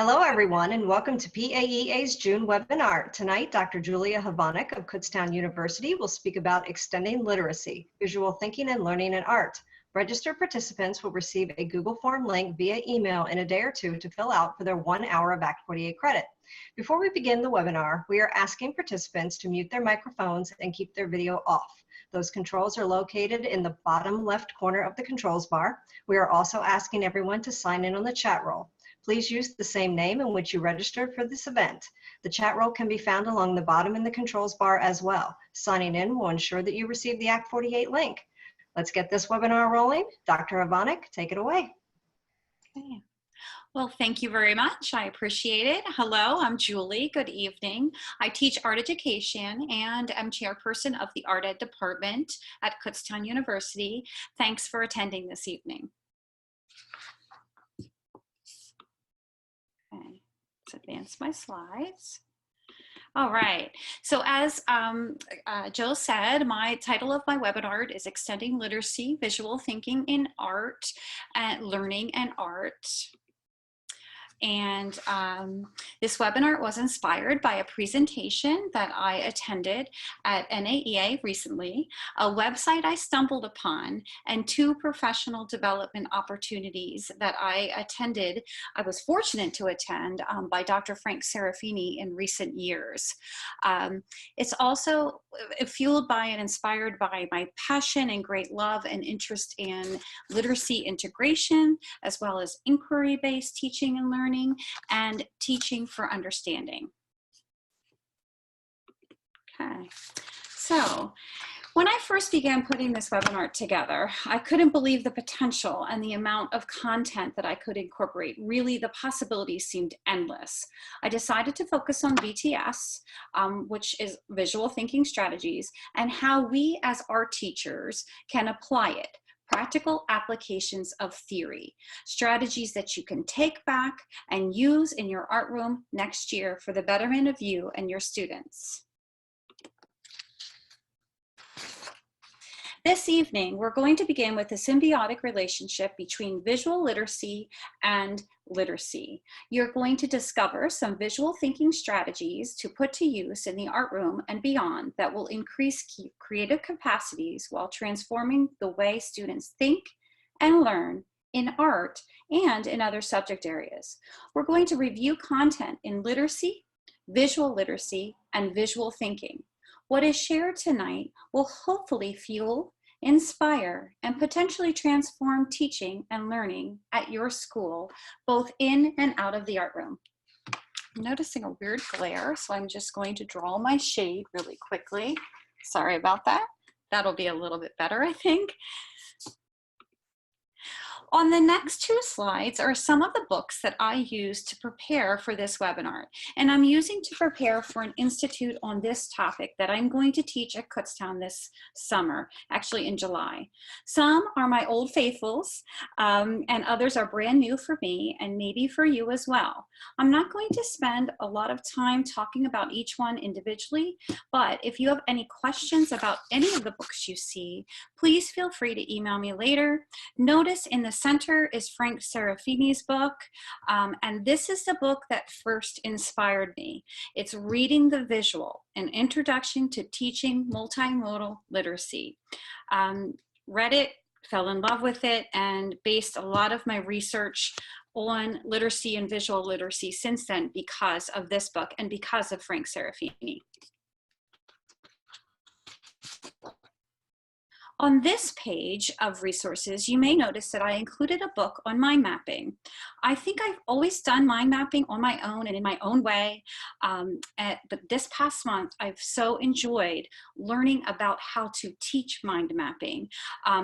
Hello, everyone, and welcome to PAEA's June webinar. Tonight, Dr. Julia Hovanec of Kutztown University will speak about extending literacy, visual thinking, and learning in art. Registered participants will receive a Google Form link via email in a day or two to fill out for their 1 hour of Act 48 credit. Before we begin the webinar, we are asking participants to mute their microphones and keep their video off. Those controls are located in the bottom left corner of the controls bar. We are also asking everyone to sign in on the chat roll. Please use the same name in which you registered for this event. The chat roll can be found along the bottom in the controls bar as well. Signing in will ensure that you receive the Act 48 link. Let's get this webinar rolling. Dr. Hovanec, take it away. Okay. Well, thank you very much. I appreciate it. Hello, I'm Julie. Good evening. I teach art education and am chairperson of the Art Ed department at Kutztown University. Thanks for attending this evening. Okay, let's advance my slides. All right, so as Jill said, my title of my webinar is Extending Literacy, Visual Thinking in Art, and Learning and Art. And this webinar was inspired by a presentation that I attended at NAEA recently, a website I stumbled upon, and 2 professional development opportunities that I attended. I was fortunate to attend by Dr. Frank Serafini in recent years. It's also fueled by and inspired by my passion and great love and interest in literacy integration, as well as inquiry-based teaching and learning, and teaching for understanding. Okay, so when I first began putting this webinar together, I couldn't believe the potential and the amount of content that I could incorporate. Really, the possibilities seemed endless. I decided to focus on VTS, which is visual thinking strategies, and how we as art teachers can apply it. Practical applications of theory, strategies that you can take back and use in your art room next year for the betterment of you and your students. This evening, we're going to begin with the symbiotic relationship between visual literacy and literacy. You're going to discover some visual thinking strategies to put to use in the art room and beyond that will increase creative capacities while transforming the way students think and learn in art and in other subject areas. We're going to review content in literacy, and visual thinking. What is shared tonight will hopefully fuel, inspire, and potentially transform teaching and learning at your school, both in and out of the art room. I'm noticing a weird glare, so I'm just going to draw my shade really quickly. Sorry about that. That'll be a little bit better, I think. On the next 2 slides are some of the books that I used to prepare for this webinar, and I'm using to prepare for an institute on this topic that I'm going to teach at Kutztown this summer, actually in July. Some are my old faithfuls, and others are brand new for me and maybe for you as well. I'm not going to spend a lot of time talking about each one individually, but if you have any questions about any of the books you see, please feel free to email me later. Notice in the center is Frank Serafini's book, and this is the book that first inspired me. It's Reading the Visual, An Introduction to Teaching Multimodal Literacy. Read it, fell in love with it, and based a lot of my research on literacy and visual literacy since then because of this book and because of Frank Serafini. On this page of resources, you may notice that I included a book on mind mapping. I think I've always done mind mapping on my own and in my own way, but this past month, I've so enjoyed learning about how to teach mind mapping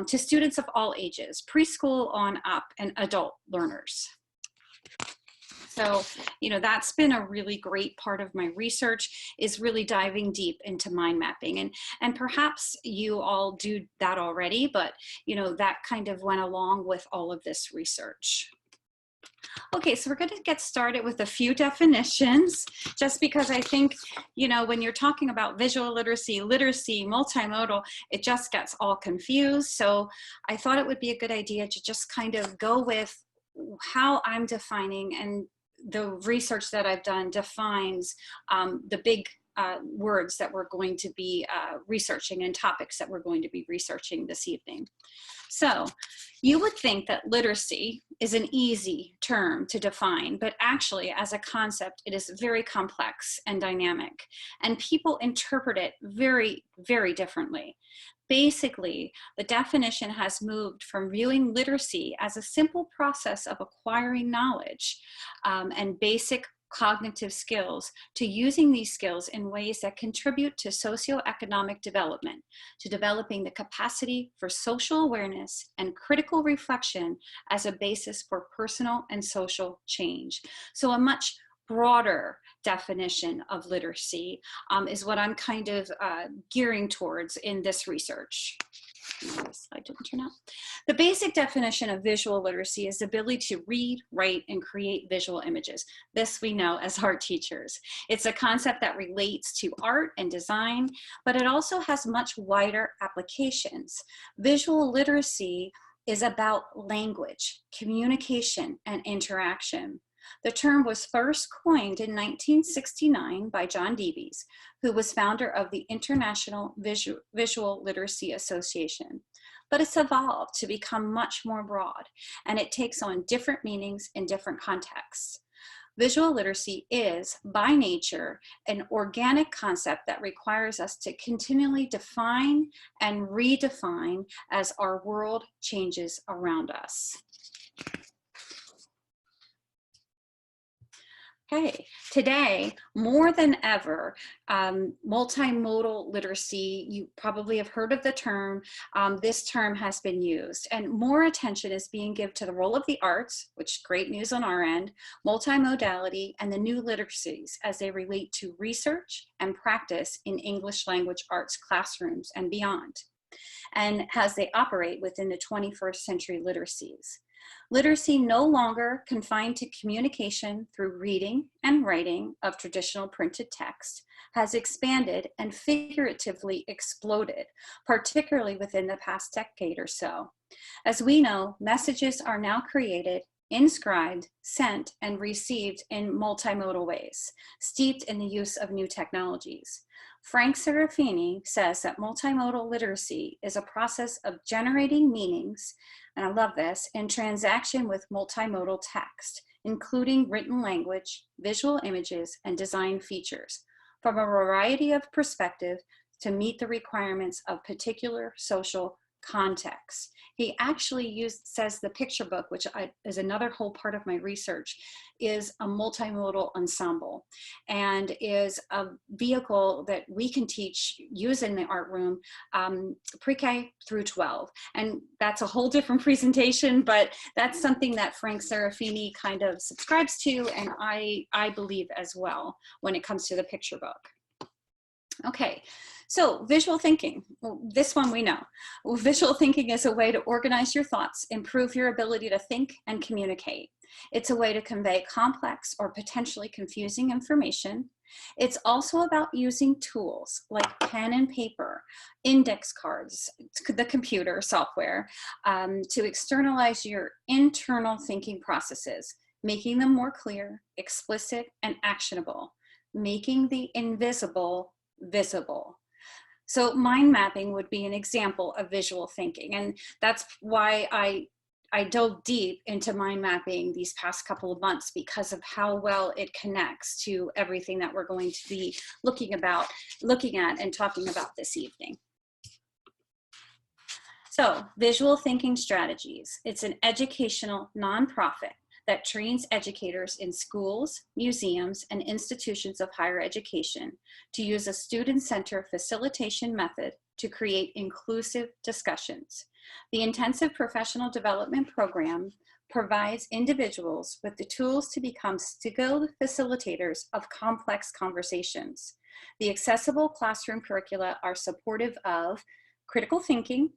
to students of all ages, preschool on up and adult learners. So, you know, that's been a really great part of my research, is really diving deep into mind mapping. And perhaps you all do that already, but, you know, that kind of went along with all of this research. Okay, so we're going to get started with a few definitions, just because I think, you know, when you're talking about visual literacy, multimodal, it just gets all confused. So I thought it would be a good idea to just kind of go with how I'm defining and the research that I've done defines the big words that we're going to be researching and topics that we're going to be researching this evening. So you would think that literacy is an easy term to define, but actually as a concept, it is very complex and dynamic, and people interpret it very, very differently. Basically, the definition has moved from viewing literacy as a simple process of acquiring knowledge and basic cognitive skills to using these skills in ways that contribute to socioeconomic development, to developing the capacity for social awareness and critical reflection as a basis for personal and social change. So a much broader definition of literacy is what I'm kind of gearing towards in this research. This slide didn't turn out. The basic definition of visual literacy is the ability to read, write, and create visual images. This we know as art teachers. It's a concept that relates to art and design, but it also has much wider applications. Visual literacy is about language, communication, and interaction. The term was first coined in 1969 by John Davies, who was founder of the International Visual Literacy Association. But it's evolved to become much more broad, and it takes on different meanings in different contexts. Visual literacy is, by nature, an organic concept that requires us to continually define and redefine as our world changes around us. Okay, today, more than ever, multimodal literacy, you probably have heard of the term, this term has been used, and more attention is being given to the role of the arts, which great news on our end, multimodality, and the new literacies as they relate to research and practice in English language arts classrooms and beyond, and as they operate within the 21st century literacies. Literacy no longer confined to communication through reading and writing of traditional printed text has expanded and figuratively exploded, particularly within the past decade or so. As we know, messages are now created, inscribed, sent, and received in multimodal ways, steeped in the use of new technologies. Frank Serafini says that multimodal literacy is a process of generating meanings, and I love this, in transaction with multimodal text, including written language, visual images, and design features, from a variety of perspectives to meet the requirements of particular social contexts. He actually says the picture book, which is another whole part of my research, is a multimodal ensemble and is a vehicle that we can use in the art room pre-K through 12. And that's a whole different presentation, but that's something that Frank Serafini kind of subscribes to, and I believe as well when it comes to the picture book. Okay. So visual thinking, well, this one we know. Well, visual thinking is a way to organize your thoughts, improve your ability to think and communicate. It's a way to convey complex or potentially confusing information. It's also about using tools like pen and paper, index cards, the computer software, to externalize your internal thinking processes, making them more clear, explicit, and actionable, making the invisible visible. So mind mapping would be an example of visual thinking. And that's why I dove deep into mind mapping these past couple of months, because of how well it connects to everything that we're going to be looking at and talking about this evening. So visual thinking strategies. It's an educational nonprofit that trains educators in schools, museums, and institutions of higher education to use a student-centered facilitation method to create inclusive discussions. The intensive professional development program provides individuals with the tools to become skilled facilitators of complex conversations. The accessible classroom curricula are supportive of critical thinking,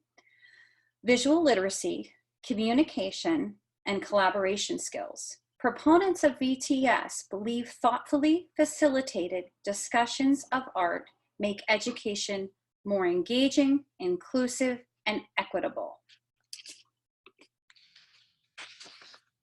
visual literacy, communication, and collaboration skills. Proponents of VTS believe thoughtfully facilitated discussions of art make education more engaging, inclusive, and equitable.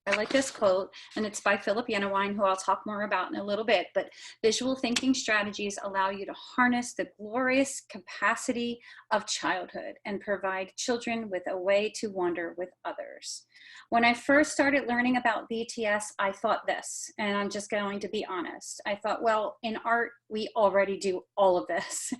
I like this quote, and it's by Philip Yenawine, who I'll talk more about in a little bit, but visual thinking strategies allow you to harness the glorious capacity of childhood and provide children with a way to wonder with others. When I first started learning about VTS, I thought this, and I'm just going to be honest. I thought, well, in art, we already do all of this.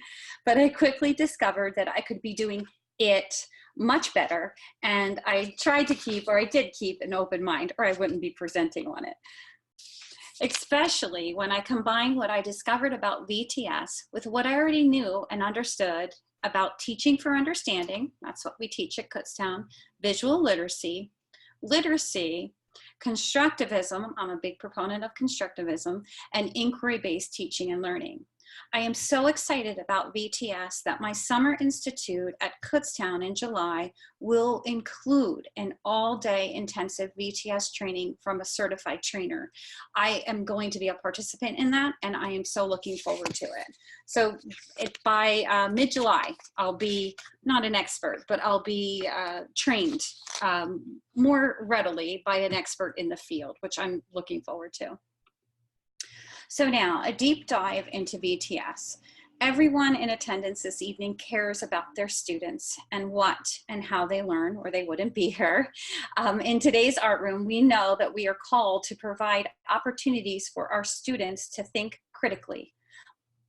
But I quickly discovered that I could be doing it much better, and I tried to keep, or I did keep, an open mind, or I wouldn't be presenting on it. Especially when I combined what I discovered about VTS with what I already knew and understood about teaching for understanding, that's what we teach at Kutztown, visual literacy, constructivism, I'm a big proponent of constructivism, and inquiry-based teaching and learning. I am so excited about VTS that my summer institute at Kutztown in July will include an all-day intensive VTS training from a certified trainer. I am going to be a participant in that, and I am so looking forward to it. So by mid-July, I'll be not an expert, but I'll be trained more readily by an expert in the field, which I'm looking forward to. So now, a deep dive into VTS. Everyone in attendance this evening cares about their students and what and how they learn, or they wouldn't be here. In today's art room, we know that we are called to provide opportunities for our students to think critically,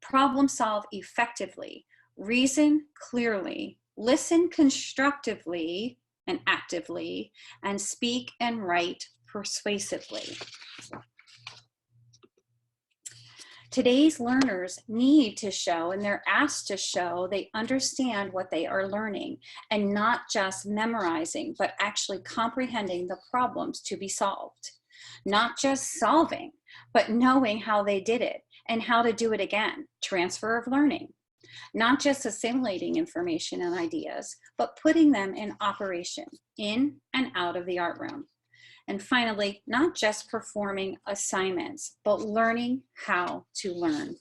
problem solve effectively, reason clearly, listen constructively and actively, and speak and write persuasively. Today's learners need to show, and they're asked to show, they understand what they are learning, and not just memorizing, but actually comprehending the problems to be solved. Not just solving, but knowing how they did it and how to do it again, transfer of learning. Not just assimilating information and ideas, but putting them in operation, in and out of the art room. And finally, not just performing assignments, but learning how to learn.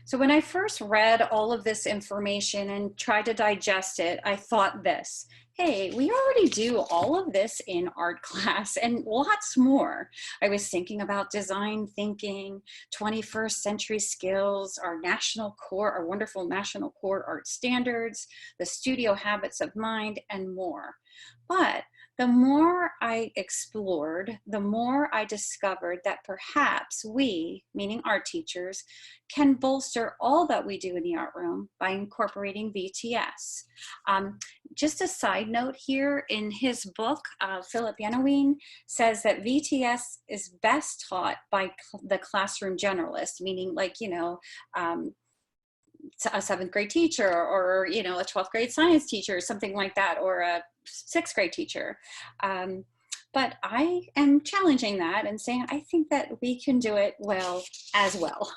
So when I first read all of this information and tried to digest it, I thought this: hey, we already do all of this in art class and lots more. I was thinking about design thinking, 21st century skills, our wonderful national core art standards, the studio habits of mind, and more. But the more I explored, the more I discovered that perhaps we, meaning art teachers, can bolster all that we do in the art room by incorporating VTS. Just a side note here, in his book, Philip Yenawine says that VTS is best taught by the classroom generalist, meaning like, you know, a 7th grade teacher, or, you know, a 12th grade science teacher, something like that, or a 6th grade teacher. But I am challenging that and saying, I think that we can do it well as well.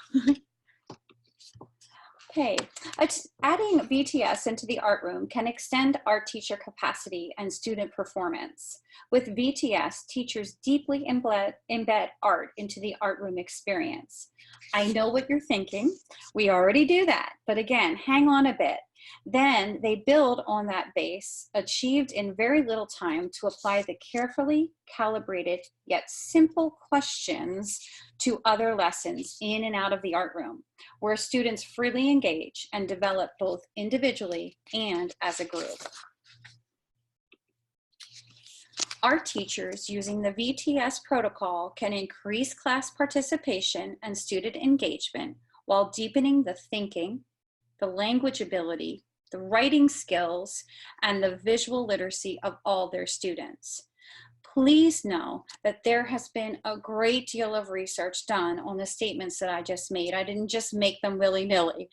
Okay, adding VTS into the art room can extend art teacher capacity and student performance. With VTS, teachers deeply embed art into the art room experience. I know what you're thinking. We already do that, but again, hang on a bit. Then they build on that base, achieved in very little time, to apply the carefully calibrated yet simple questions to other lessons in and out of the art room, where students freely engage and develop both individually and as a group. Art teachers using the VTS protocol can increase class participation and student engagement while deepening the thinking, the language ability, the writing skills, and the visual literacy of all their students. Please know that there has been a great deal of research done on the statements that I just made. I didn't just make them willy-nilly.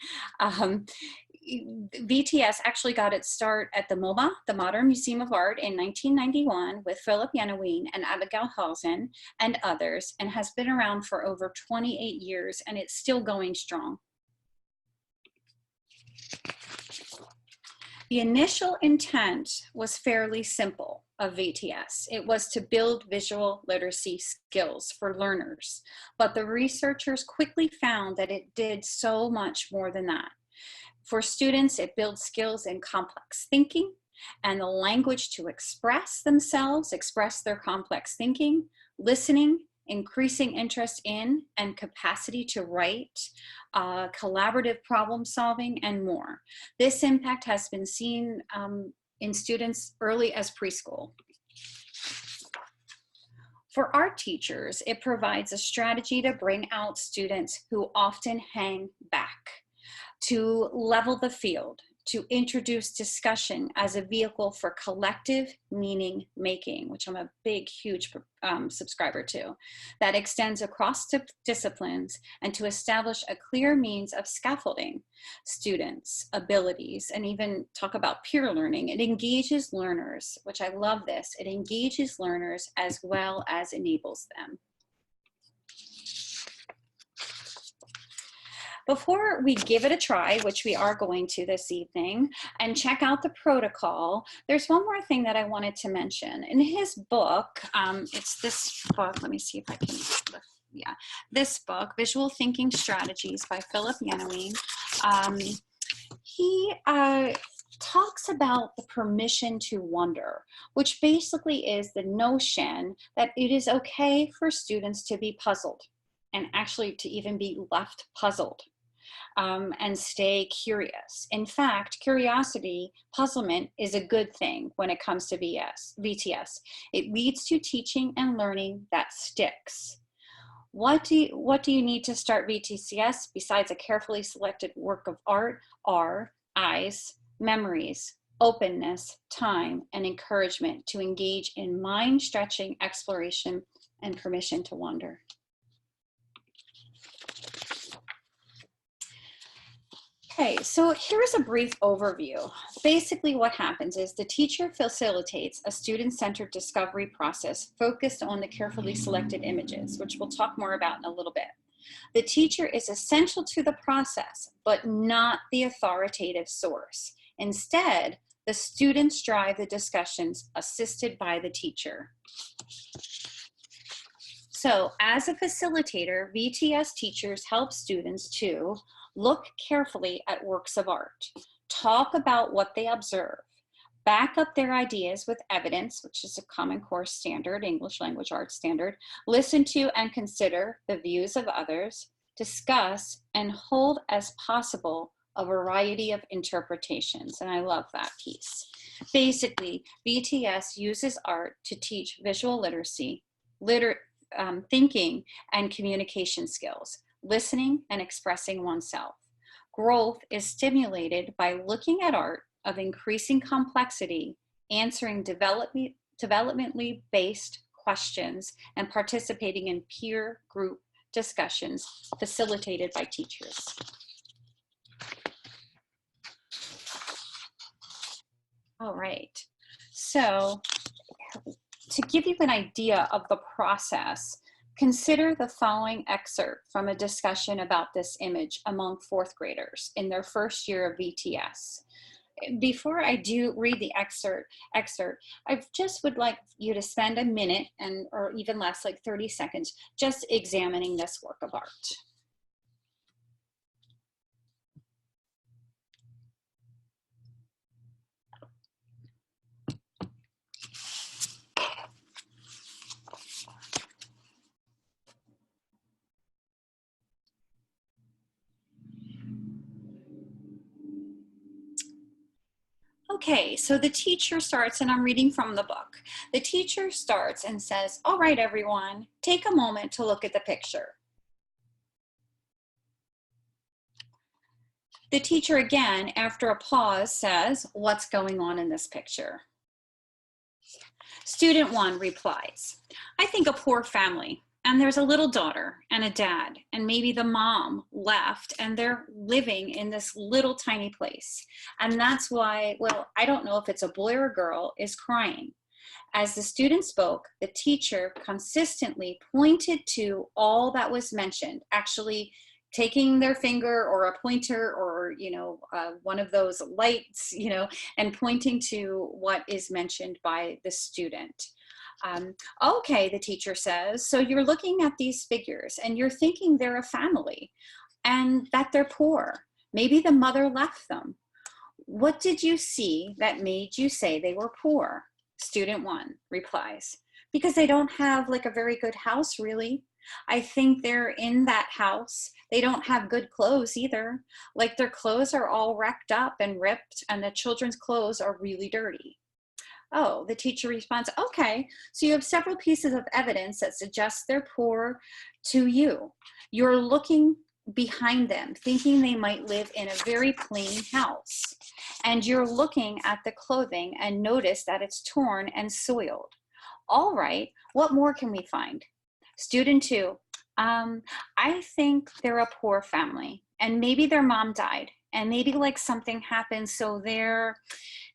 VTS actually got its start at the MoMA, the Modern Museum of Art, in 1991 with Philip Yenawine and Abigail Halsen and others, and has been around for over 28 years, and it's still going strong. The initial intent was fairly simple of VTS. It was to build visual literacy skills for learners, but the researchers quickly found that it did so much more than that. For students, it builds skills in complex thinking, and the language to express themselves, express their complex thinking, listening, increasing interest in and capacity to write, collaborative problem solving, and more. This impact has been seen in students early as preschool. For art teachers, it provides a strategy to bring out students who often hang back, to level the field, to introduce discussion as a vehicle for collective meaning making, which I'm a big, huge subscriber to, that extends across disciplines, and to establish a clear means of scaffolding students' abilities, and even talk about peer learning. It engages learners, which I love this, it engages learners as well as enables them. Before we give it a try, which we are going to this evening, and check out the protocol, there's one more thing that I wanted to mention. In his book, it's this book, let me see if I can, this book, Visual Thinking Strategies by Philip Yenawine, he talks about the permission to wonder, which basically is the notion that it is okay for students to be puzzled, and actually to even be left puzzled. And stay curious. In fact, curiosity, puzzlement is a good thing when it comes to VTS. It leads to teaching and learning that sticks. What do you need to start VTCS besides a carefully selected work of art are eyes, memories, openness, time, and encouragement to engage in mind-stretching exploration and permission to wonder. Okay, so here's a brief overview. Basically what happens is the teacher facilitates a student-centered discovery process focused on the carefully selected images, which we'll talk more about in a little bit. The teacher is essential to the process, but not the authoritative source. Instead, the students drive the discussions assisted by the teacher. So as a facilitator, VTS teachers help students to look carefully at works of art, talk about what they observe, back up their ideas with evidence, which is a Common Core standard, English language arts standard, listen to and consider the views of others, discuss and hold as possible a variety of interpretations. And I love that piece. Basically, VTS uses art to teach visual literacy, thinking and communication skills, listening and expressing oneself. Growth is stimulated by looking at art of increasing complexity, answering developmentally based questions, and participating in peer group discussions facilitated by teachers. All right, so to give you an idea of the process, consider the following excerpt from a discussion about this image among fourth graders in their first year of VTS. Before I do read the excerpt, I just would like you to spend a minute or even less, like 30 seconds, just examining this work of art. Okay, so the teacher starts, and I'm reading from the book. The teacher starts and says, all right, everyone, take a moment to look at the picture. The teacher again, after a pause, says, what's going on in this picture? Student 1 replies, I think a poor family. And there's a little daughter and a dad, and maybe the mom left and they're living in this little tiny place. And that's why, well, I don't know if it's a boy or a girl, is crying. As the student spoke, the teacher consistently pointed to all that was mentioned, actually taking their finger or a pointer or, one of those lights, and pointing to what is mentioned by the student. Okay, the teacher says, so you're looking at these figures and you're thinking they're a family and that they're poor. Maybe the mother left them. What did you see that made you say they were poor? Student 1 replies, because they don't have like a very good house, really. I think they're in that house. They don't have good clothes either. Like their clothes are all wrecked up and ripped, and the children's clothes are really dirty. Oh, the teacher responds, okay, so you have several pieces of evidence that suggest they're poor to you. You're looking behind them, thinking they might live in a very plain house. And you're looking at the clothing and notice that it's torn and soiled. All right, what more can we find? Student 2, I think they're a poor family, and maybe their mom died, and maybe like something happened, so they're,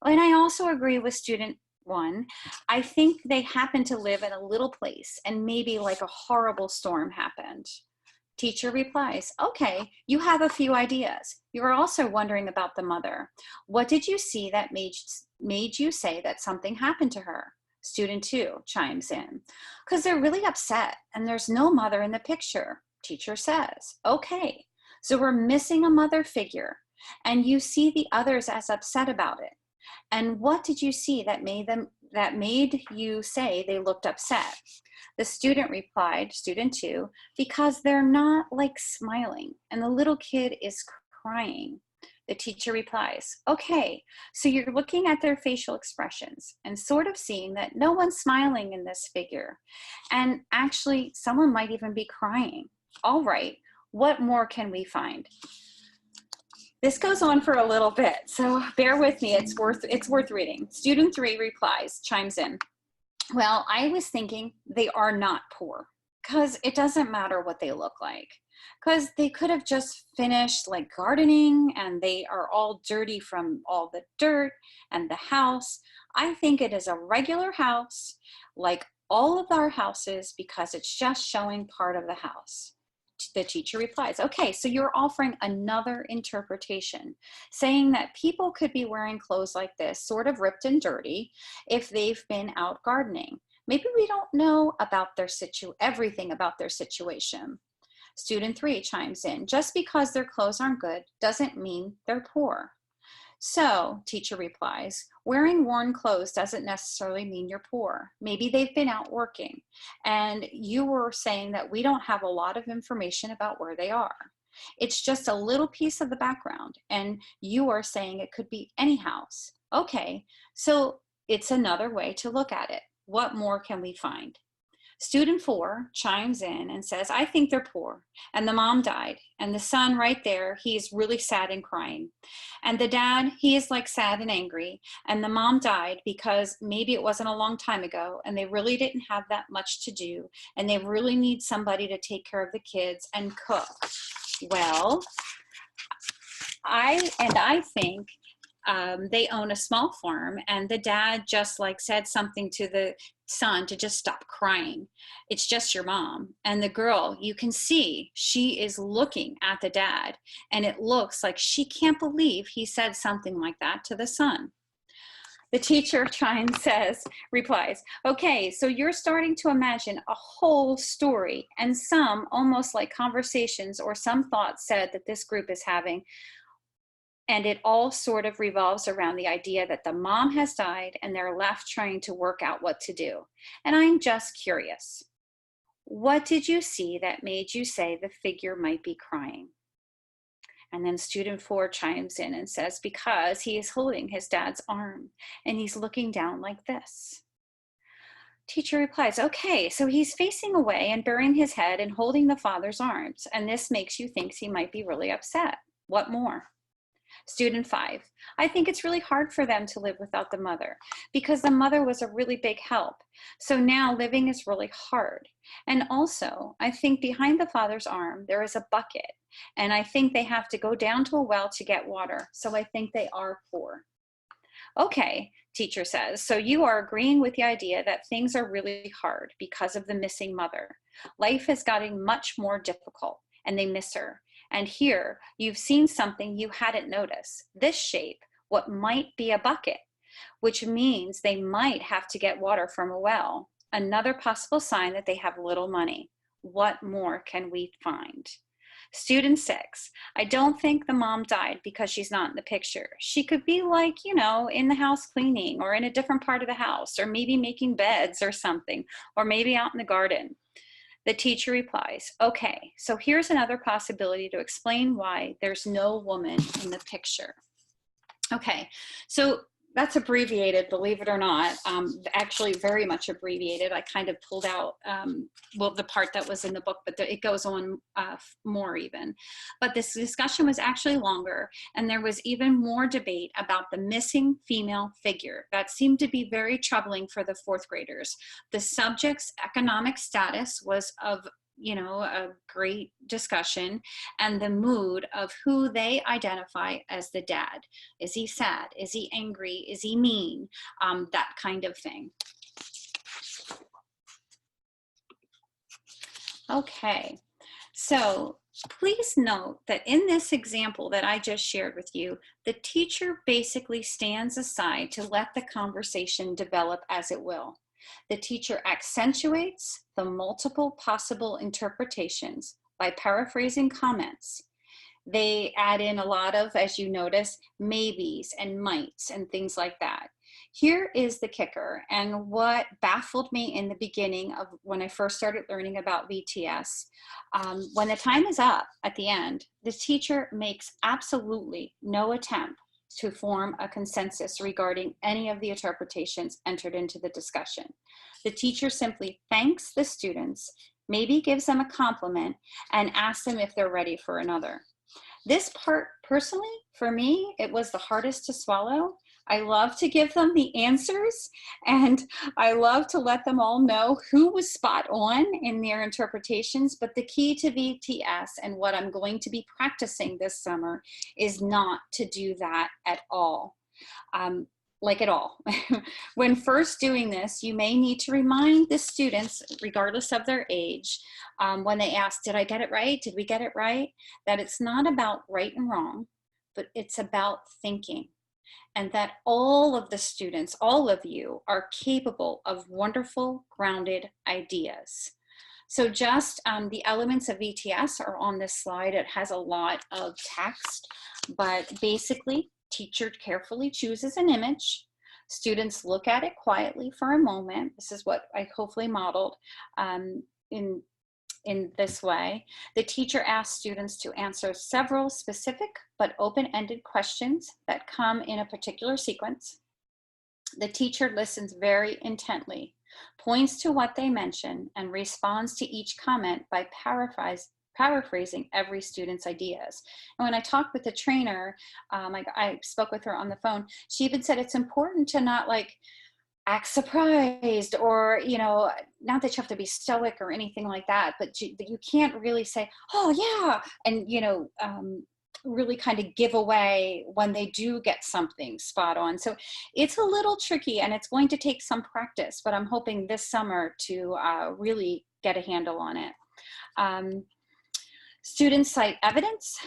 and I also agree with student 1. I think they happen to live in a little place, and maybe like a horrible storm happened. Teacher replies, okay, you have a few ideas. You're also wondering about the mother. What did you see that made you say that something happened to her? Student 2 chimes in, because they're really upset and there's no mother in the picture. Teacher says, okay, so we're missing a mother figure, and you see the others as upset about it. And what did you see that made you say they looked upset? The student replied, student 2, because they're not like smiling and the little kid is crying. The teacher replies, okay, so you're looking at their facial expressions and sort of seeing that no one's smiling in this figure. And actually, someone might even be crying. All right, what more can we find? This goes on for a little bit, so bear with me, it's worth reading. Student 3 replies, chimes in, well, I was thinking they are not poor, because it doesn't matter what they look like, because they could have just finished like gardening and they are all dirty from all the dirt and the house. I think it is a regular house like all of our houses because it's just showing part of the house. The teacher replies, okay, so you're offering another interpretation, saying that people could be wearing clothes like this, sort of ripped and dirty, if they've been out gardening. Maybe we don't know about everything about their situation. Student 3 chimes in, just because their clothes aren't good doesn't mean they're poor. So, teacher replies, wearing worn clothes doesn't necessarily mean you're poor. Maybe they've been out working, and you were saying that we don't have a lot of information about where they are. It's just a little piece of the background, and you are saying it could be any house. Okay, so it's another way to look at it. What more can we find? Student 4 chimes in and says, I think they're poor, and the mom died, and the son right there, he's really sad and crying. And the dad, he is like sad and angry, and the mom died because maybe it wasn't a long time ago, and they really didn't have that much to do, and they really need somebody to take care of the kids and cook. Well, I think they own a small farm, and the dad just like said something to the son to just stop crying. It's just your mom. And the girl, you can see she is looking at the dad, and it looks like she can't believe he said something like that to the son. The teacher replies, okay, so you're starting to imagine a whole story, and some almost like conversations or some thoughts said that this group is having. And it all sort of revolves around the idea that the mom has died and they're left trying to work out what to do. And I'm just curious. What did you see that made you say the figure might be crying? And then student 4 chimes in and says, because he is holding his dad's arm and he's looking down like this. Teacher replies, okay, so he's facing away and burying his head and holding the father's arms. And this makes you think he might be really upset. What more? Student 5, I think it's really hard for them to live without the mother because the mother was a really big help. So now living is really hard. And also, I think behind the father's arm, there is a bucket. And I think they have to go down to a well to get water. So I think they are poor. Okay, teacher says, so you are agreeing with the idea that things are really hard because of the missing mother. Life has gotten much more difficult and they miss her. And here, you've seen something you hadn't noticed. This shape, what might be a bucket, which means they might have to get water from a well. Another possible sign that they have little money. What more can we find? Student 6, I don't think the mom died because she's not in the picture. She could be like, you know, in the house cleaning or in a different part of the house, or maybe making beds or something, or maybe out in the garden. The teacher replies, okay, so here's another possibility to explain why there's no woman in the picture. Okay, so that's abbreviated, believe it or not, actually very much abbreviated. I kind of pulled out, well, the part that was in the book, but it goes on more even. But this discussion was actually longer, and there was even more debate about the missing female figure. That seemed to be very troubling for the fourth graders. The subject's economic status was of, you know, a great discussion, and the mood of who they identify as the dad. Is he sad? Is he angry? Is he mean? That kind of thing. Okay, so please note that in this example that I just shared with you, the teacher basically stands aside to let the conversation develop as it will. The teacher accentuates the multiple possible interpretations by paraphrasing comments. They add in a lot of, as you notice, maybes and mights and things like that. Here is the kicker, and what baffled me in the beginning of when I first started learning about VTS. When the time is up at the end, the teacher makes absolutely no attempt to form a consensus regarding any of the interpretations entered into the discussion. The teacher simply thanks the students, maybe gives them a compliment, and asks them if they're ready for another. This part, personally, for me, it was the hardest to swallow. I love to give them the answers, and I love to let them all know who was spot on in their interpretations, but the key to VTS and what I'm going to be practicing this summer is not to do that at all. Like at all. When first doing this, you may need to remind the students, regardless of their age, when they ask, did I get it right? Did we get it right? That it's not about right and wrong, but it's about thinking. And that all of the students, all of you, are capable of wonderful, grounded ideas. So just the elements of VTS are on this slide. It has a lot of text, but basically, teacher carefully chooses an image. Students look at it quietly for a moment. This is what I hopefully modeled in this way. The teacher asks students to answer several specific but open-ended questions that come in a particular sequence. The teacher listens very intently, points to what they mention, and responds to each comment by paraphrasing every student's ideas. And when I talked with the trainer, I spoke with her on the phone, she even said it's important to not like act surprised, or, you know, not that you have to be stoic or anything like that, but you can't really say, oh yeah, and, you know, really kind of give away when they do get something spot on. So it's a little tricky, and it's going to take some practice, but I'm hoping this summer to really get a handle on it. Students cite evidence.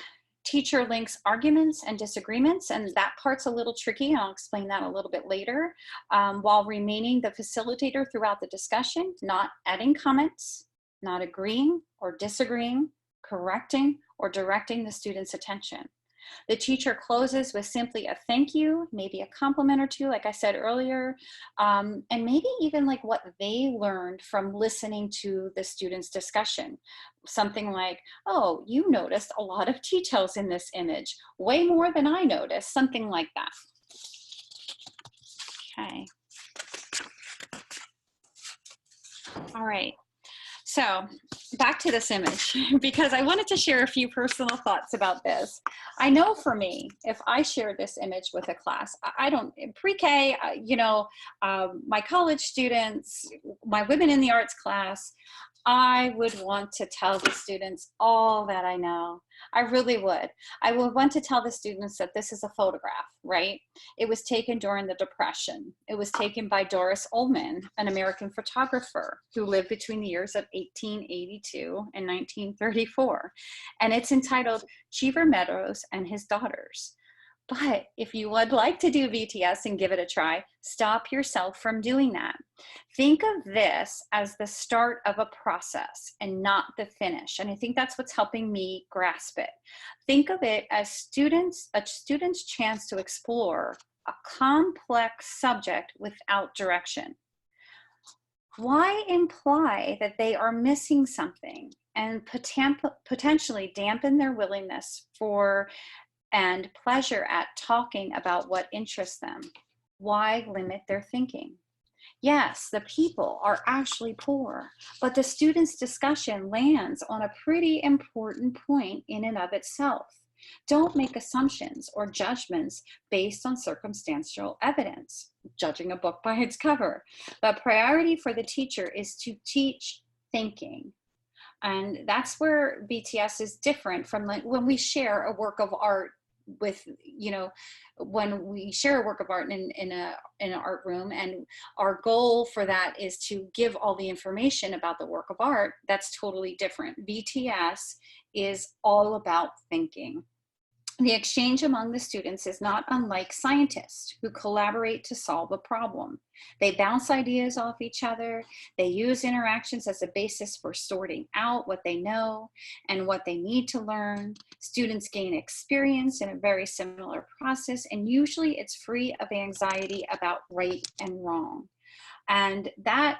Teacher links arguments and disagreements, and that part's a little tricky, and I'll explain that a little bit later, while remaining the facilitator throughout the discussion, not adding comments, not agreeing or disagreeing, correcting or directing the student's attention. The teacher closes with simply a thank you, maybe a compliment or two, like I said earlier, and maybe even like what they learned from listening to the student's discussion. Something like, oh, you noticed a lot of details in this image, way more than I noticed, something like that. Okay. All right. So back to this image, because I wanted to share a few personal thoughts about this. I know for me, if I share this image with a class, I don't, pre-K, you know, my college students, my Women in the Arts class, I would want to tell the students all that I know. I really would. I would want to tell the students that this is a photograph, right? It was taken during the Depression. It was taken by Doris Ullman, an American photographer who lived between the years of 1882 and 1934. And it's entitled Cheever Meadows and His Daughters. But if you would like to do BTS and give it a try, stop yourself from doing that. Think of this as the start of a process and not the finish. And I think that's what's helping me grasp it. Think of it as a student's chance to explore a complex subject without direction. Why imply that they are missing something and potentially dampen their willingness for and pleasure at talking about what interests them? Why limit their thinking? Yes, the people are actually poor, but the student's discussion lands on a pretty important point in and of itself. Don't make assumptions or judgments based on circumstantial evidence, judging a book by its cover. The priority for the teacher is to teach thinking. And that's where BTS is different from when we share a work of art with, when we share a work of art in an art room, and our goal for that is to give all the information about the work of art. That's totally different. BTS is all about thinking. The exchange among the students is not unlike scientists who collaborate to solve a problem. They bounce ideas off each other. They use interactions as a basis for sorting out what they know and what they need to learn. Students gain experience in a very similar process, and usually it's free of anxiety about right and wrong. And that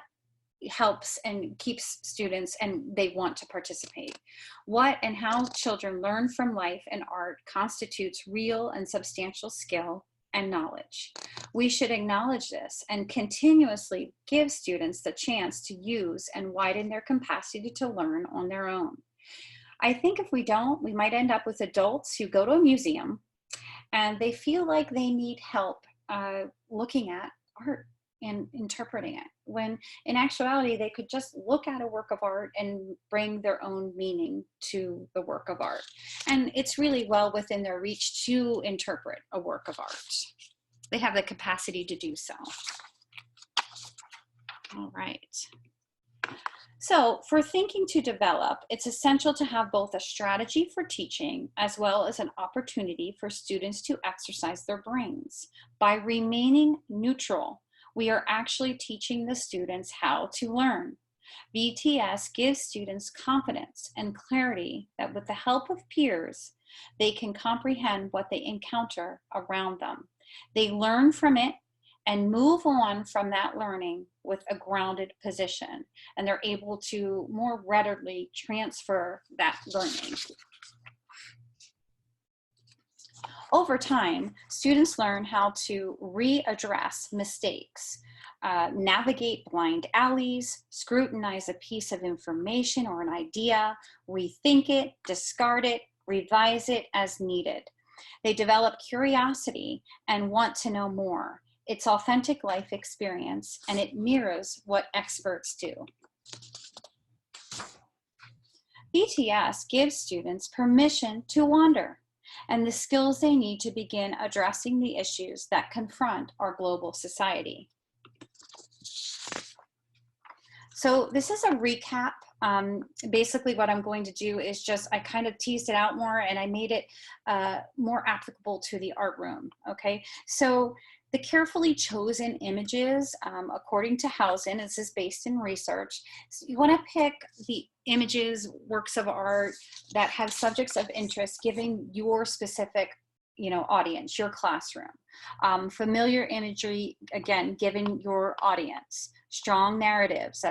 helps and keeps students, and they want to participate. What and how children learn from life and art constitutes real and substantial skill and knowledge. We should acknowledge this and continuously give students the chance to use and widen their capacity to learn on their own. I think if we don't, we might end up with adults who go to a museum and they feel like they need help looking at art and interpreting it, when in actuality they could just look at a work of art and bring their own meaning to the work of art. And it's really well within their reach to interpret a work of art. They have the capacity to do so. All right. So for thinking to develop, it's essential to have both a strategy for teaching as well as an opportunity for students to exercise their brains. By remaining neutral, we are actually teaching the students how to learn. BTS gives students confidence and clarity that with the help of peers, they can comprehend what they encounter around them. They learn from it and move on from that learning with a grounded position, and they're able to more readily transfer that learning. Over time, students learn how to readdress mistakes, navigate blind alleys, scrutinize a piece of information or an idea, rethink it, discard it, revise it as needed. They develop curiosity and want to know more. It's authentic life experience, and it mirrors what experts do. BTS gives students permission to wander and the skills they need to begin addressing the issues that confront our global society. So this is a recap. Basically what I'm going to do is I kind of teased it out more, and I made it more applicable to the art room, okay? So the carefully chosen images, according to Hausen, this is based in research, so you want to pick the images, works of art that have subjects of interest, giving your specific audience, your classroom. Familiar imagery, again, given your audience. Strong narratives,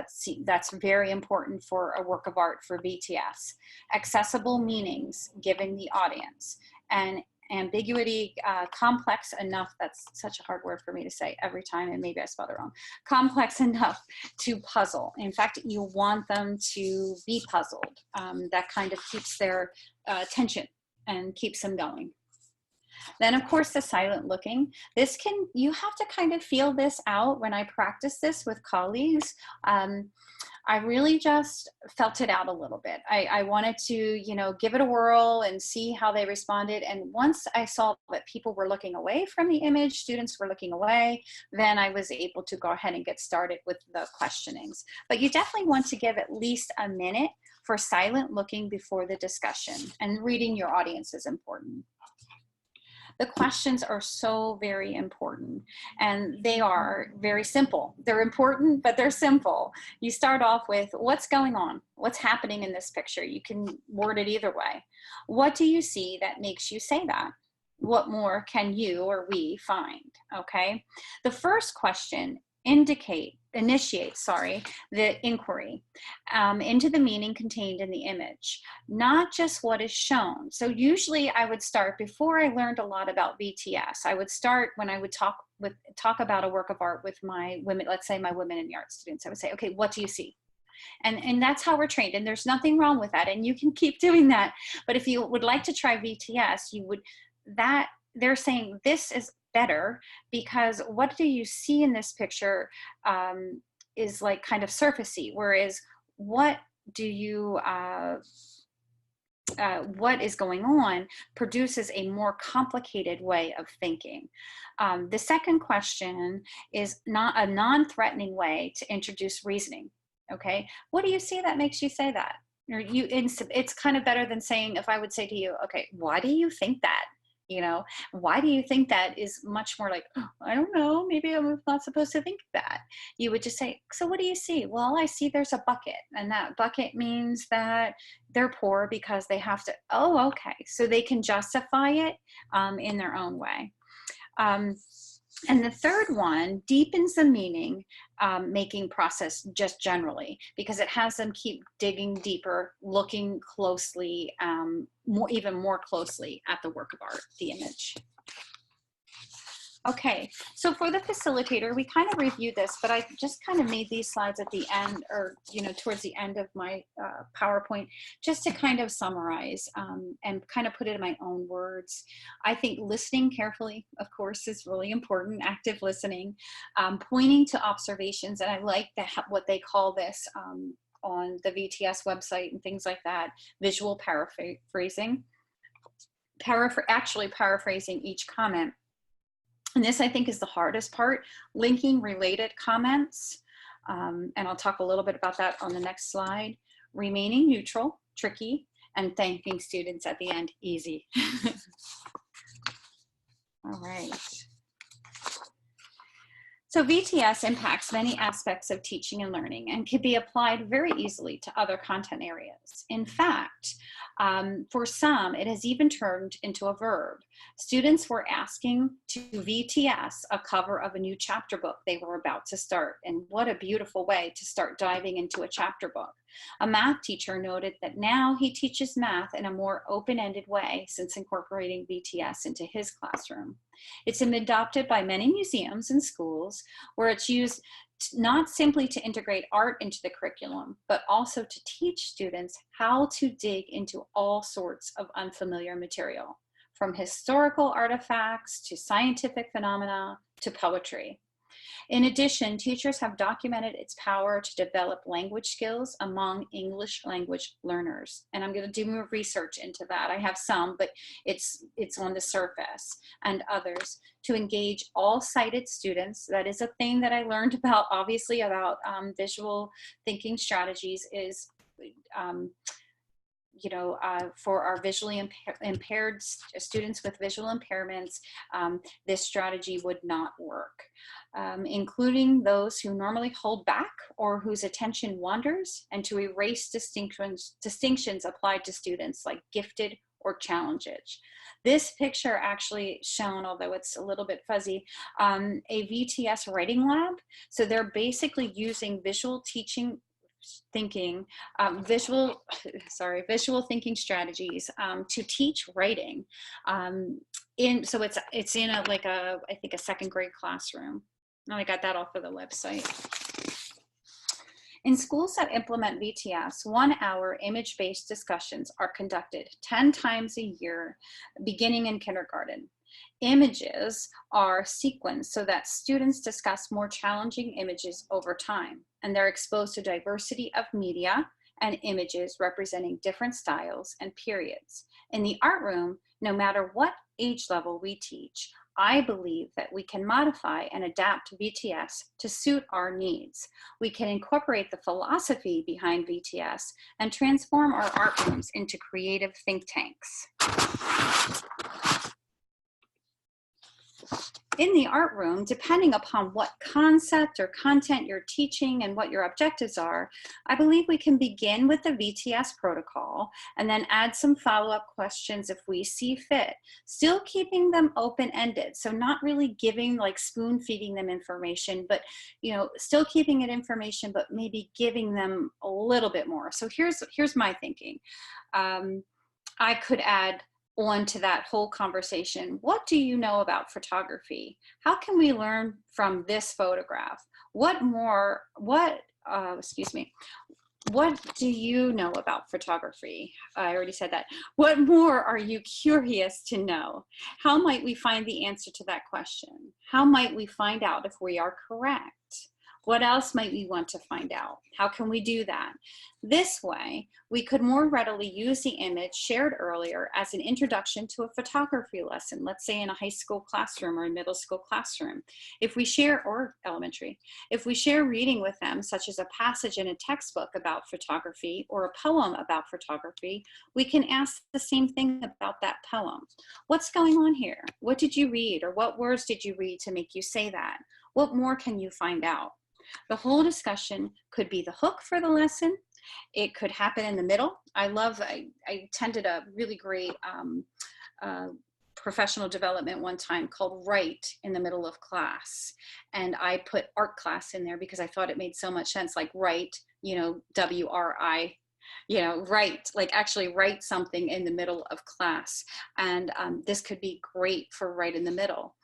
that's very important for a work of art for BTS. Accessible meanings, given the audience. And ambiguity, complex enough, that's such a hard word for me to say every time, and maybe I spelled it wrong. Complex enough to puzzle. In fact, you want them to be puzzled. That kind of keeps their attention and keeps them going. Then of course the silent looking. You have to kind of feel this out. When I practice this with colleagues, I really just felt it out a little bit. I wanted to, give it a whirl and see how they responded. And once I saw that people were looking away from the image, students were looking away, then I was able to go ahead and get started with the questionings. But you definitely want to give at least a minute for silent looking before the discussion, and reading your audience is important. The questions are so very important, and they are very simple. They're important, but they're simple. You start off with, what's going on? What's happening in this picture? You can word it either way. What do you see that makes you say that? What more can you or we find? Okay. The first question initiates the inquiry into the meaning contained in the image, not just what is shown. So usually I would start, before I learned a lot about VTS, I would start when I would talk about a work of art with my women, let's say my women in the art students. I would say, okay, what do you see? And that's how we're trained, and there's nothing wrong with that, and you can keep doing that. But if you would like to try VTS, they're saying this is better because what do you see in this picture is like kind of surfacey, whereas what is going on produces a more complicated way of thinking. The second question is not a non-threatening way to introduce reasoning. Okay, what do you see that makes you say that? Or it's kind of better than saying, if I would say to you, okay, why do you think that? You know, why do you think that is much more like, oh, I don't know, maybe I'm not supposed to think that. You would just say, so what do you see? Well, I see there's a bucket, and that bucket means that they're poor because they have to, oh, okay. So they can justify it in their own way. And the third one deepens the meaning making process just generally, because it has them keep digging deeper, looking closely, even more closely at the work of art, the image. Okay, so for the facilitator, we kind of reviewed this, but I just kind of made these slides at the end, or, you know, towards the end of my PowerPoint, just to kind of summarize and kind of put it in my own words. I think listening carefully, of course, is really important, active listening, pointing to observations, and I like what they call this on the VTS website and things like that, visual paraphrasing, actually paraphrasing each comment. And this, I think, is the hardest part, linking related comments. And I'll talk a little bit about that on the next slide. Remaining neutral, tricky, and thanking students at the end, easy. All right. So VTS impacts many aspects of teaching and learning and can be applied very easily to other content areas. In fact, for some, it has even turned into a verb. Students were asking to VTS a cover of a new chapter book they were about to start, and what a beautiful way to start diving into a chapter book. A math teacher noted that now he teaches math in a more open-ended way since incorporating VTS into his classroom. It's been adopted by many museums and schools, where it's used not simply to integrate art into the curriculum, but also to teach students how to dig into all sorts of unfamiliar material, from historical artifacts to scientific phenomena to poetry. In addition, teachers have documented its power to develop language skills among English language learners. And I'm going to do more research into that. I have some, but it's on the surface, and others, to engage all sighted students. That is a thing that I learned about, obviously, about visual thinking strategies is, for our visually impaired students with visual impairments, this strategy would not work. Including those who normally hold back or whose attention wanders, and to erase distinctions applied to students like gifted or challenged. This picture actually shown, although it's a little bit fuzzy, a VTS writing lab. So they're basically using visual thinking thinking strategies to teach writing. So it's in I think a second grade classroom. And I got that off of the website. In schools that implement VTS, 1-hour image-based discussions are conducted 10 times a year, beginning in kindergarten. Images are sequenced so that students discuss more challenging images over time, and they're exposed to diversity of media and images representing different styles and periods. In the art room, no matter what age level we teach, I believe that we can modify and adapt VTS to suit our needs. We can incorporate the philosophy behind VTS and transform our art rooms into creative think tanks. in the art room, depending upon what concept or content you're teaching and what your objectives are, I believe we can begin with the VTS protocol and then add some follow-up questions if we see fit, still keeping them open-ended. So not really giving, like spoon feeding them information, but still keeping it information, but maybe giving them a little bit more. So here's my thinking. I could add on to that whole conversation. What do you know about photography? How can we learn from this photograph? What do you know about photography? I already said that. What more are you curious to know? How might we find the answer to that question? How might we find out if we are correct? What else might we want to find out? How can we do that? This way, we could more readily use the image shared earlier as an introduction to a photography lesson, let's say in a high school classroom or a middle school classroom. If we share, or elementary, if we share reading with them, such as a passage in a textbook about photography or a poem about photography, we can ask the same thing about that poem. What's going on here? What did you read, or what words did you read to make you say that? What more can you find out? The whole discussion could be the hook for the lesson. It could happen in the middle. I attended a really great professional development one time called Write in the middle of class. And I put art class in there because I thought it made so much sense, like write, W-R-I, write, like actually write something in the middle of class. And this could be great for right in the middle.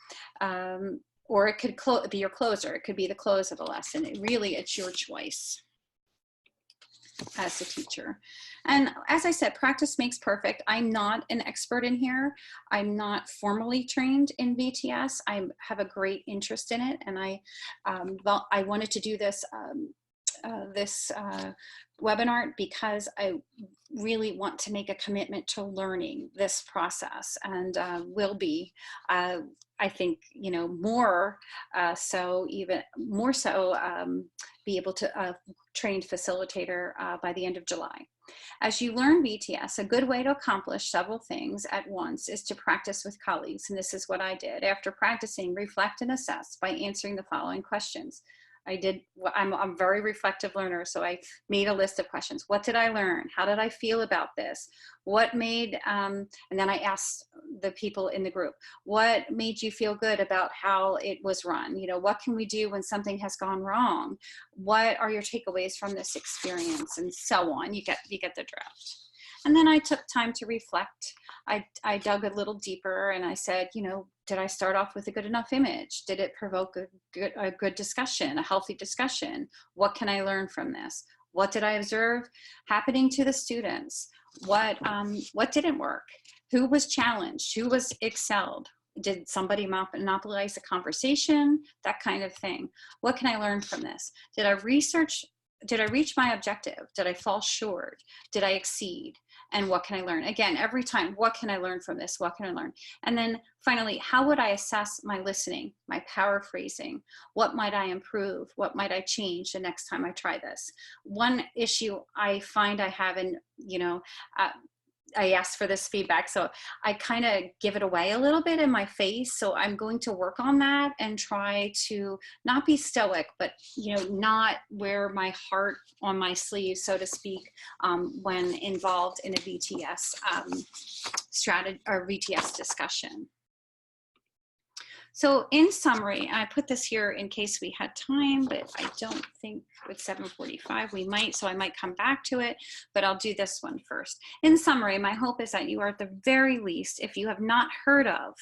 Or it could be your closer. It could be the close of a lesson. It's your choice as a teacher. And as I said, practice makes perfect. I'm not an expert in here. I'm not formally trained in VTS. I have a great interest in it. And I wanted to do this WebinART because I really want to make a commitment to learning this process, and will be, I think, more so, even more so, be able to trained facilitator by the end of July. As you learn VTS, a good way to accomplish several things at once is to practice with colleagues. And this is what I did. After practicing, reflect and assess by answering the following questions. I'm a very reflective learner, so I made a list of questions. What did I learn? How did I feel about this? What made, and then I asked the people in the group, what made you feel good about how it was run? What can we do when something has gone wrong? What are your takeaways from this experience? And so on. You get the drift. And then I took time to reflect. I dug a little deeper and I said, did I start off with a good enough image? Did it provoke a good discussion, a healthy discussion? What can I learn from this? What did I observe happening to the students? What didn't work? Who was challenged? Who was excelled? Did somebody monopolize the conversation? That kind of thing. What can I learn from this? Did I reach my objective? Did I fall short? Did I exceed? And what can I learn? Again, every time, what can I learn from this? What can I learn? And then finally, how would I assess my listening, my paraphrasing? What might I improve? What might I change the next time I try this? One issue I find I have in, I asked for this feedback, so I kind of give it away a little bit in my face. So I'm going to work on that and try to not be stoic, but not wear my heart on my sleeve, so to speak, when involved in a VTS strategy or VTS discussion. So in summary, I put this here in case we had time, but I don't think with 7:45 we might, so I might come back to it, but I'll do this one first. In summary, my hope is that you are at the very least, if you have not heard of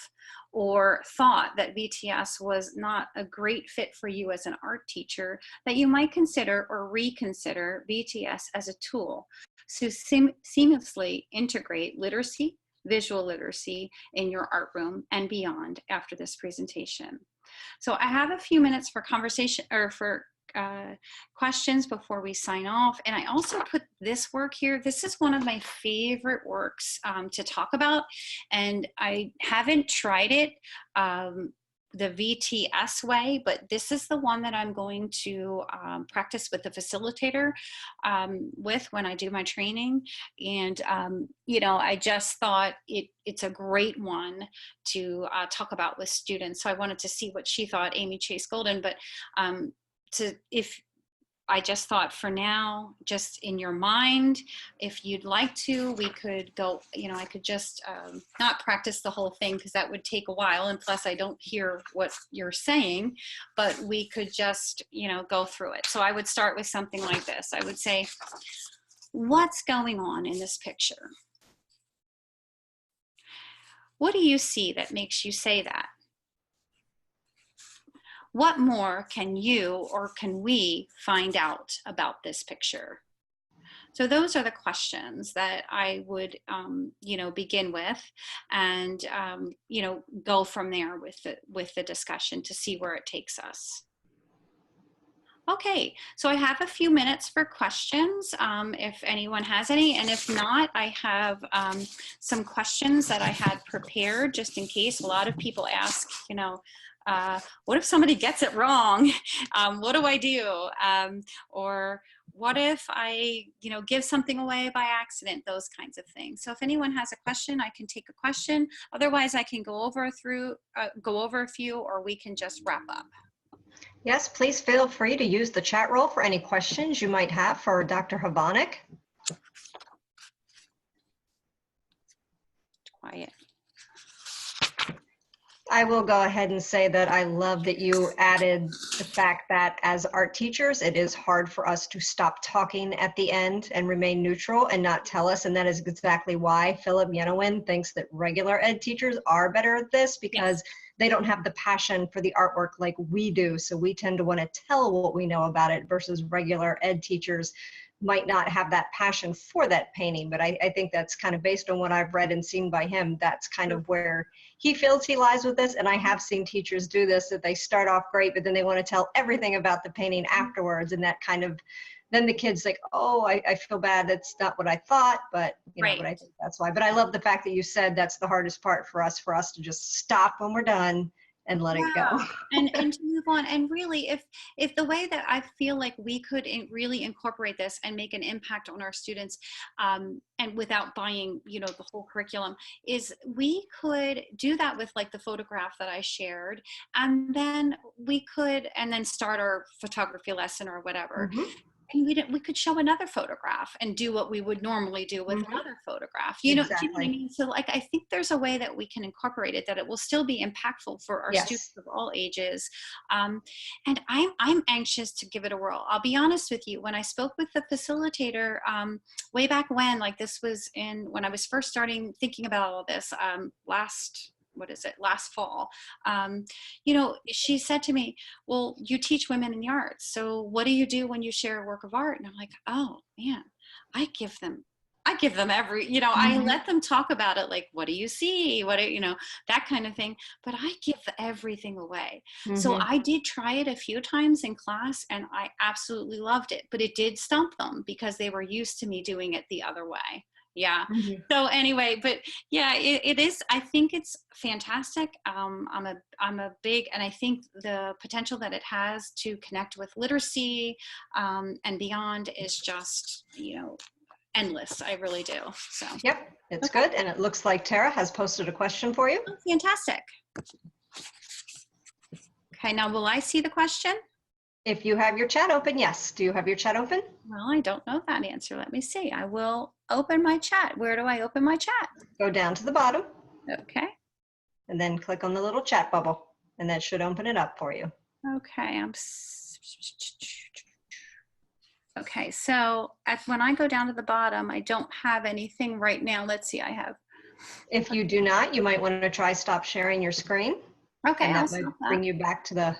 or thought that VTS was not a great fit for you as an art teacher, that you might consider or reconsider VTS as a tool to seamlessly integrate literacy, visual literacy in your art room and beyond after this presentation. So I have a few minutes for conversation or for questions before we sign off. And I also put this work here. This is one of my favorite works to talk about, and I haven't tried it the VTS way, but this is the one that I'm going to practice with the facilitator with when I do my training. And, you know, I just thought it's a great one to talk about with students. So I wanted to see what she thought, Amy Chase Golden, but I just thought for now, just in your mind, if you'd like to, we could go, you know, I could just not practice the whole thing because that would take a while. And plus I don't hear what you're saying, but we could just, you know, go through it. So I would start with something like this. I would say, what's going on in this picture? What do you see that makes you say that? What more can you or can we find out about this picture? So those are the questions that I would, you know, begin with, and you know, go from there with the discussion to see where it takes us. Okay, so I have a few minutes for questions if anyone has any, and if not, I have some questions that I had prepared just in case. A lot of people ask, you know, what if somebody gets it wrong? What do I do? Or what if I, you know, give something away by accident? Those kinds of things. So if anyone has a question, I can take a question. Otherwise, I can go over a few, or we can just wrap up. Yes, please feel free to use the chat roll for any questions you might have for Dr. Hovanec. Quiet. I will go ahead and say that I love that you added the fact that as art teachers, it is hard for us to stop talking at the end and remain neutral and not tell us. And that is exactly why Philip Yenowin thinks that regular ed teachers are better at this, because they don't have the passion for the artwork like we do. So we tend to want to tell what we know about it versus regular ed teachers might not have that passion for that painting. But I think that's kind of based on what I've read and seen by him. That's kind of where he feels he lies with this. And I have seen teachers do this, that they start off great, but then they want to tell everything about the painting afterwards. And that kind of, then the kid's like, oh, I feel bad. That's not what I thought, but you know, but I think that's why. But I love the fact that you said that's the hardest part for us to just stop when we're done and let it go. and to move on. And really, if the way that I feel like we could really incorporate this and make an impact on our students, and without buying, you know, the whole curriculum, is we could do that with like the photograph that I shared, and then we could, and then start our photography lesson or whatever. Mm-hmm. And we could show another photograph and do what we would normally do with another photograph. You know, do you know what I mean? So like, I think there's a way that we can incorporate it that it will still be impactful for our students of all ages. And I'm anxious to give it a whirl. I'll be honest with you. When I spoke with the facilitator way back when, like this was when I was first starting thinking about all this last fall, you know, she said to me, well, you teach women in the arts. So what do you do when you share a work of art? And I'm like, oh man, I give them every, you know, I let them talk about it. Like, what do you see? You know, that kind of thing, but I give everything away. So I did try it a few times in class and I absolutely loved it, but it did stump them because they were used to me doing it the other way. Yeah. So anyway, but yeah, it is, I think it's fantastic. I'm a big, and I think the potential that it has to connect with literacy and beyond is just, you know, endless. I really do. So. Yep, it's good. And it looks like Tara has posted a question for you. Oh, fantastic. Okay, now will I see the question? If you have your chat open, yes. Do you have your chat open? Well, I don't know that answer. Let me see. I will open my chat. Where do I open my chat? Go down to the bottom. Okay. And then click on the little chat bubble, and that should open it up for you. Okay. Okay. So when I go down to the bottom, I don't have anything right now. Let's see. I have. If you do not, you might want to try stop sharing your screen. Okay. And that might bring you back to the.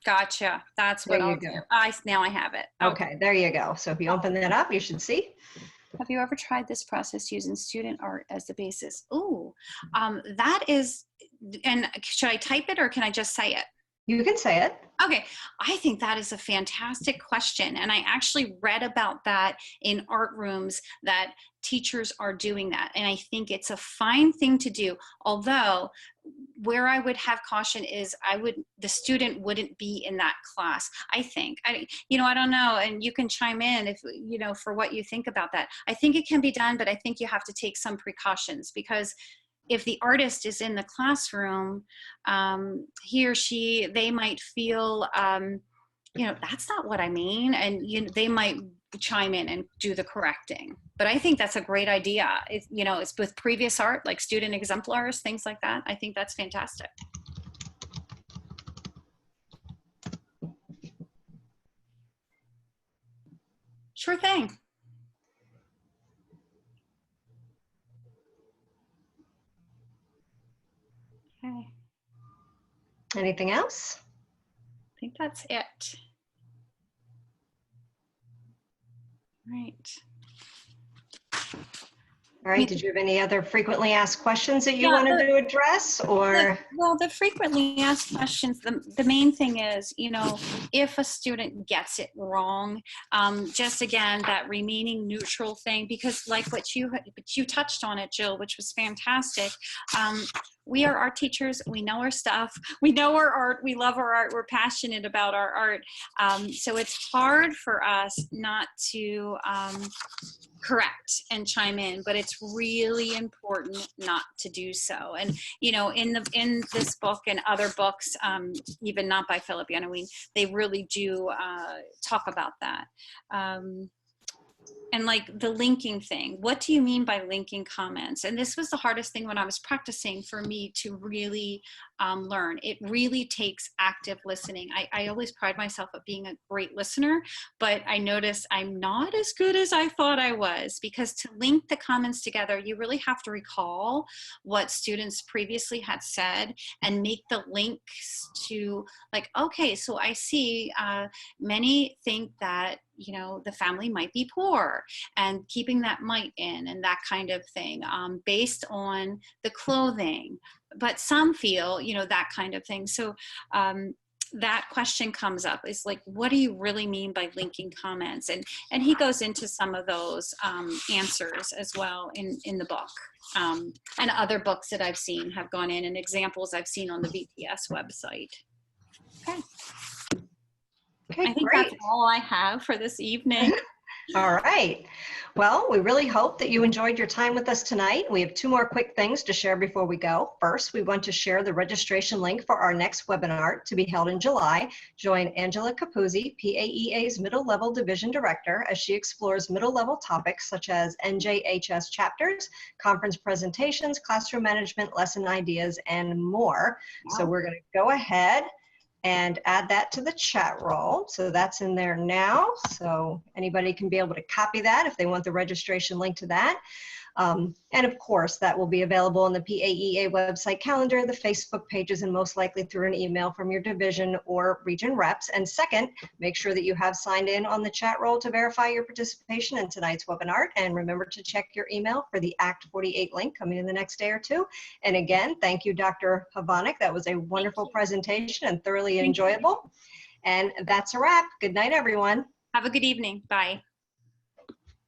Gotcha. That's what I'll do. Now I have it. Okay, there you go. So if you open that up, you should see. Have you ever tried this process using student art as the basis? Ooh, that is, and should I type it or can I just say it? You can say it. Okay, I think that is a fantastic question. And I actually read about that in art rooms, that teachers are doing that. And I think it's a fine thing to do. Although where I would have caution is the student wouldn't be in that class. I think, I don't know. And you can chime in if, for what you think about that. I think it can be done, but I think you have to take some precautions, because if the artist is in the classroom, he or she, they might feel, that's not what I mean. And they might chime in and do the correcting. But I think that's a great idea. It's with previous art, like student exemplars, things like that. I think that's fantastic. Sure thing. Okay. Anything else? I think that's it. Right. All right. Did you have any other frequently asked questions that you wanted to address, or? Well, the frequently asked questions, the main thing is, if a student gets it wrong, just again, that remaining neutral thing, because like what you touched on it, Jill, which was fantastic. We are art teachers. We know our stuff. We know our art. We love our art. We're passionate about our art. So it's hard for us not to correct and chime in, but it's really important not to do so. And in this book and other books, even not by Philip Yenawine, they really do talk about that. And like the linking thing, what do you mean by linking comments? And this was the hardest thing when I was practicing for me to really learn. It really takes active listening. I always pride myself at being a great listener, but I noticed I'm not as good as I thought I was, because to link the comments together, you really have to recall what students previously had said and make the links to, like, okay, so I see many think that the family might be poor, and keeping that might in and that kind of thing, based on the clothing, but some feel, that kind of thing. So that question comes up, is like, what do you really mean by linking comments? And he goes into some of those answers as well in the book. And other books that I've seen have gone in, and examples I've seen on the VTS website. Okay. Okay, I think great. that's all I have for this evening. All right. Well, we really hope that you enjoyed your time with us tonight. We have 2 more quick things to share before we go. First, we want to share the registration link for our next webinar to be held in July. Join Angela Capuzzi, PAEA's Middle Level Division Director, as she explores middle level topics such as NJHS chapters, conference presentations, classroom management, lesson ideas, and more. Wow. So we're going to go ahead and add that to the chat roll. So that's in there now. So anybody can be able to copy that if they want the registration link to that. And of course, that will be available on the PAEA website calendar, the Facebook pages, and most likely through an email from your division or region reps. And second, make sure that you have signed in on the chat roll to verify your participation in tonight's webinar. And remember to check your email for the Act 48 link coming in the next day or 2. And again, thank you, Dr. Hovanec. That was a wonderful presentation and thoroughly enjoyable. And that's a wrap. Good night, everyone. Have a good evening. Bye.